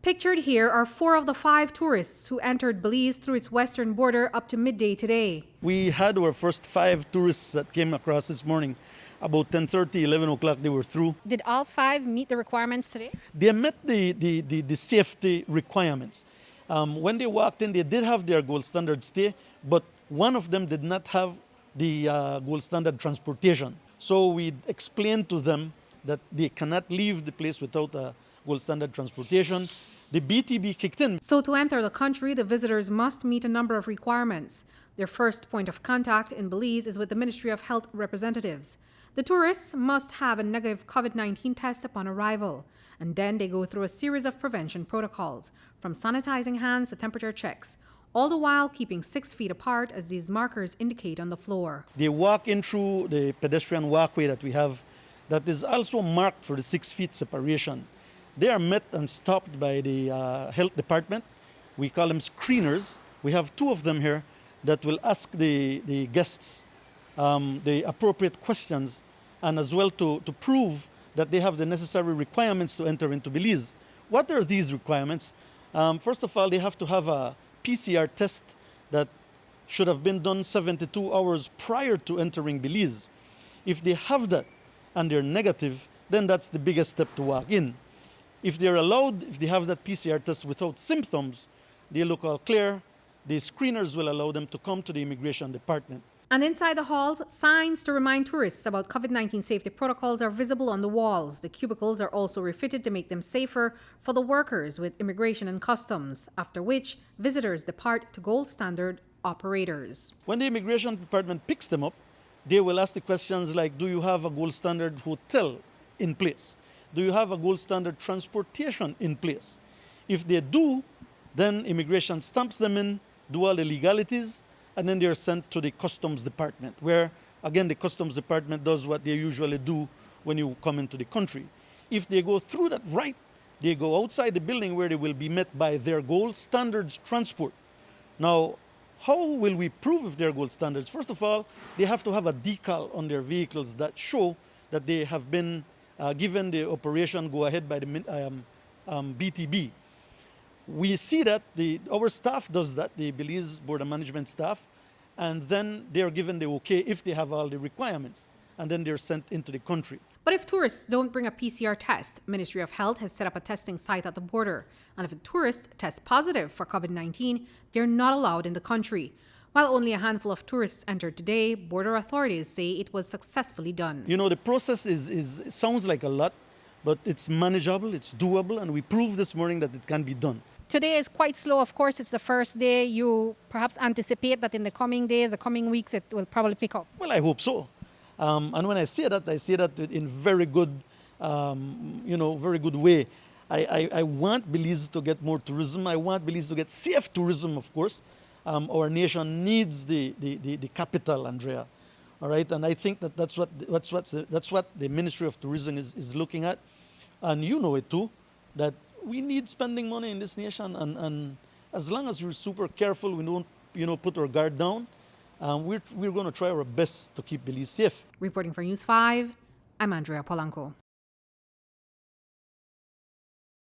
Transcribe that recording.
Pictured here are 4 of the 5 tourists who entered Belize through its western border up to midday today. We had our first 5 tourists that came across this morning. About 10:30, 11 o'clock they were through. Did all 5 meet the requirements today? They met the safety requirements. When they walked in, they did have their gold standard stay, but one of them did not have the gold standard transportation. So we explained to them that they cannot leave the place without a gold standard transportation. The BTB kicked in. So to enter the country, the visitors must meet a number of requirements. Their first point of contact in Belize is with the Ministry of Health representatives. The tourists must have a negative COVID-19 test upon arrival, and then they go through a series of prevention protocols, from sanitizing hands to temperature checks, all the while keeping 6 feet apart as these markers indicate on the floor. They walk in through the pedestrian walkway that we have that is also marked for the 6 feet separation. They are met and stopped by the health department. We call them screeners. We have 2 of them here that will ask the guests the appropriate questions, and as well to prove that they have the necessary requirements to enter into Belize. What are these requirements? First of all, they have to have a PCR test that should have been done 72 hours prior to entering Belize. If they have that and they're negative, then that's the biggest step to walk in. If they're allowed, if they have that PCR test without symptoms, they look all clear, the screeners will allow them to come to the immigration department. And inside the halls, signs to remind tourists about COVID-19 safety protocols are visible on the walls. The cubicles are also refitted to make them safer for the workers with immigration and customs, after which visitors depart to gold standard operators. When the immigration department picks them up, they will ask the questions like, do you have a gold standard hotel in place? Do you have a gold standard transportation in place? If they do, then immigration stamps them in, do all the legalities, and then they're sent to the customs department, where, again, the customs department does what they usually do when you come into the country. If they go through that right, they go outside the building where they will be met by their gold standards transport. Now, how will we prove if they're gold standards? First of all, they have to have a decal on their vehicles that show that they have been given the operation go-ahead by the BTB. We see that our staff does that, the Belize Border Management staff, and then they are given the okay if they have all the requirements, and then they're sent into the country. But if tourists don't bring a PCR test, Ministry of Health has set up a testing site at the border. And if a tourist tests positive for COVID-19, they're not allowed in the country. While only a handful of tourists entered today, border authorities say it was successfully done. You know, the process sounds like a lot, but it's manageable, it's doable, and we proved this morning that it can be done. Today is quite slow. Of course, it's the first day. You perhaps anticipate that in the coming days, the coming weeks, it will probably pick up. Well, I hope so. And when I say that in very good, very good way. I want Belize to get more tourism. I want Belize to get safe tourism, of course. Our nation needs the capital, Andrea. All right, and I think that's what the Ministry of Tourism is looking at, and you know it too, that we need spending money in this nation, and as long as we're super careful, we don't put our guard down, we're going to try our best to keep Belize safe. Reporting for News 5, I'm Andrea Polanco.